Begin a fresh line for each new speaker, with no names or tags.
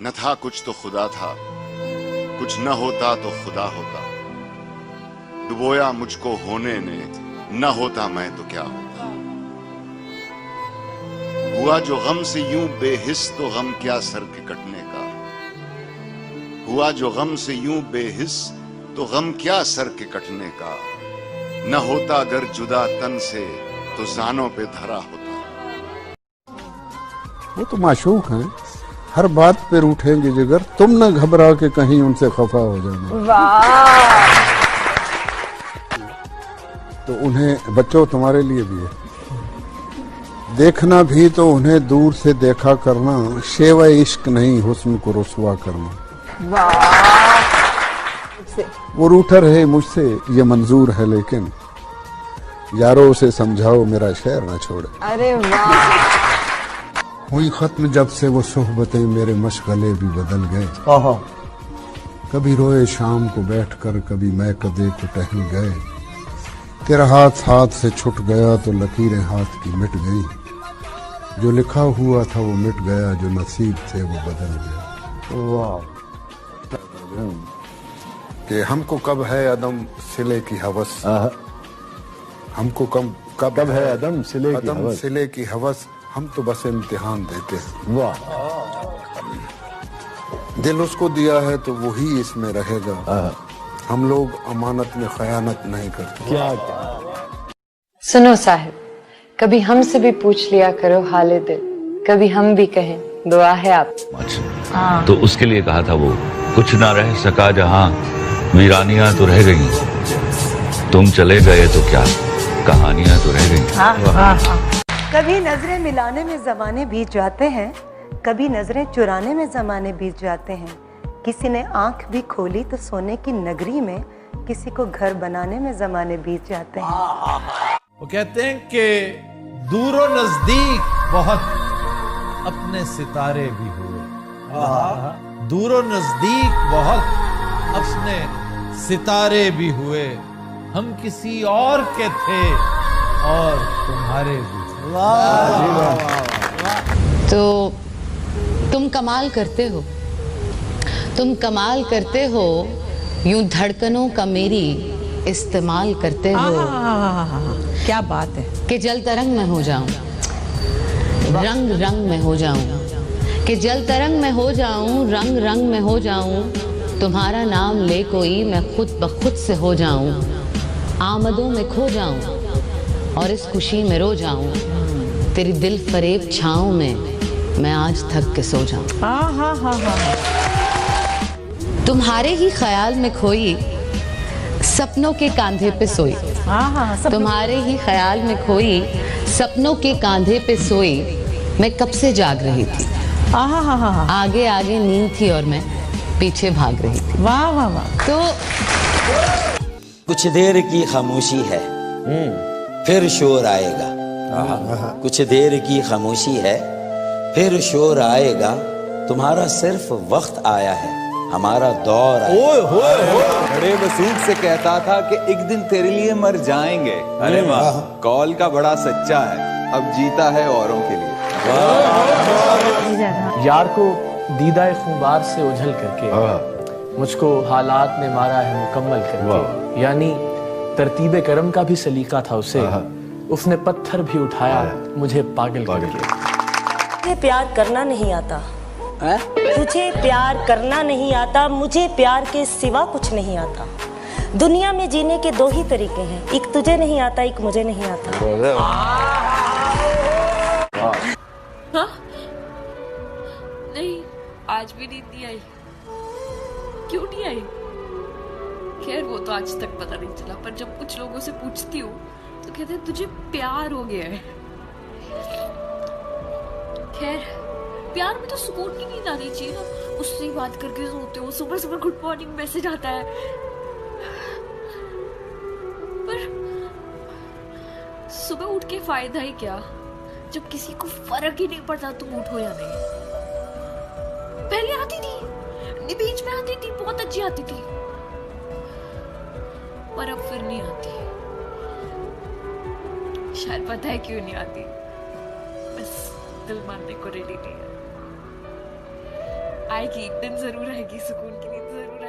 न था कुछ तो खुदा था, कुछ न होता तो खुदा होता। डुबोया मुझको होने ने, न होता मैं तो क्या होता। हुआ जो गम से यूं बेहिस तो गम क्या सर के कटने का। हुआ जो गम से यूं बेहिस तो गम क्या सर के कटने का। न होता अगर जुदा तन से तो जानों पे धरा होता।
वो तो माशूक हैं, हर बात पे रूठेंगे जिगर, तुम न घबरा के कहीं उनसे खफा हो जाना।
वाह।
तो उन्हें बच्चों तुम्हारे लिए भी है, देखना भी तो उन्हें दूर से देखा करना, शेवा इश्क नहीं हुस्न को रुसवा करना।
वाह।
वो रूठा रहे मुझसे ये मंजूर है, लेकिन यारों से समझाओ मेरा शहर न छोड़े।
अरे वाह।
हुई खत्म जब से वो सोहबतें, मेरे मशगले भी बदल गए। कभी रोए शाम को बैठकर, कभी मैं कदे को टहल गए। तेरा हाथ हाथ से छूट गया तो लकीरें हाथ की मिट गई। जो लिखा हुआ था वो मिट गया, जो नसीब थे वो बदल गया।
वाह।
कि हमको कब है अदम सिले की हवस, हमको कब है अदम सिले की हवस, हम तो बस इम्तिहान देते हैं।
वाह।
दिल उसको दिया है तो वही इसमें रहेगा। हम लोग अमानत में खयानत नहीं करते।
क्या
सुनो साहिब, कभी हमसे भी पूछ लिया करो हाले दिल, कभी हम भी कहें दुआ है आप।
अच्छा, तो उसके लिए कहा था वो, कुछ ना रह सका जहां, वीरानियां तो रह गई। तुम चले गए तो क्या, कहानियां तो रह गई।
कभी नजरें मिलाने में जमाने बीत जाते हैं, कभी नजरें चुराने में जमाने बीत जाते हैं। किसी ने आंख भी खोली तो सोने की नगरी में, किसी को घर बनाने में जमाने बीत जाते हैं।
वो कहते हैं कि दूरो नजदीक बहुत अपने सितारे भी हुए। दूरो नजदीक बहुत अपने सितारे भी हुए। हम किसी और के थे और तुम्हारे भी।
तो तुम कमाल करते हो, तुम कमाल करते हो, यूं धड़कनों का मेरी इस्तेमाल करते हो।
क्या बात है।
कि जल तरंग में हो जाऊं, रंग रंग में हो जाऊं, कि जल तरंग में हो जाऊं, रंग रंग में हो जाऊं। तुम्हारा नाम ले कोई मैं खुद ब खुद से हो जाऊं, आमदों में खो जाऊं और इस खुशी में रो जाऊं। तेरी दिल फरेब छाँव में मैं आज थक के सो जाऊं। तुम्हारे ही ख्याल में खोई, सपनों के कांधे पे सोई। तुम्हारे ही ख्याल में खोई, सपनों के कांधे पे सोई। मैं कब से जाग रही थी, आगे आगे नींद थी और मैं पीछे भाग रही थी।
वाह वाह वाह।
तो
कुछ देर की खामोशी है, फिर शोर आएगा। कुछ देर की खामोशी है, फिर शोर आएगा। तुम्हारा सिर्फ वक्त आया है, हमारा दौर आया।
बड़े वसूख से कहता था कि एक दिन तेरे लिए मर जाएंगे। अरे वाह, कॉल का बड़ा सच्चा है, अब जीता है औरों के लिए।
यार को दीदाए खुमार से उझल करके, मुझको हालात ने मारा है मुकम्मल करके। यानी तरतीबे करम का भी सलीका था उसे, उसने पत्थर भी उठाया मुझे पागल करके।
तुझे प्यार करना नहीं आता, तुझे प्यार करना नहीं आता, मुझे प्यार के सिवा कुछ नहीं आता। दुनिया में जीने के दो ही तरीके हैं, एक तुझे नहीं आता, एक मुझे नहीं आता।
हाँ? नहीं, आज भी नींद नहीं आई। क्यों नहीं आई? खैर वो तो आज तक पता नहीं चला, पर जब कुछ लोगों से पूछती हूँ तो कहते हैं तुझे प्यार हो गया है। खैर प्यार में तो सुकून की नींद आनी चाहिए ना। उससे ही बात करके सोते हो, सुबह सुबह गुड मॉर्निंग मैसेज आता है। पर सुबह उठ के फायदा ही क्या, जब किसी को फर्क ही नहीं पड़ता तुम उठो या नहीं। पहले आती थी, बीच में आती थी, बहुत अच्छी आती थी, पर अब फिर नहीं आती। शायद पता है क्यों नहीं आती, बस दिल मानने को रेडी नहीं है। आएगी, एक दिन जरूर आएगी, सुकून की नींद जरूर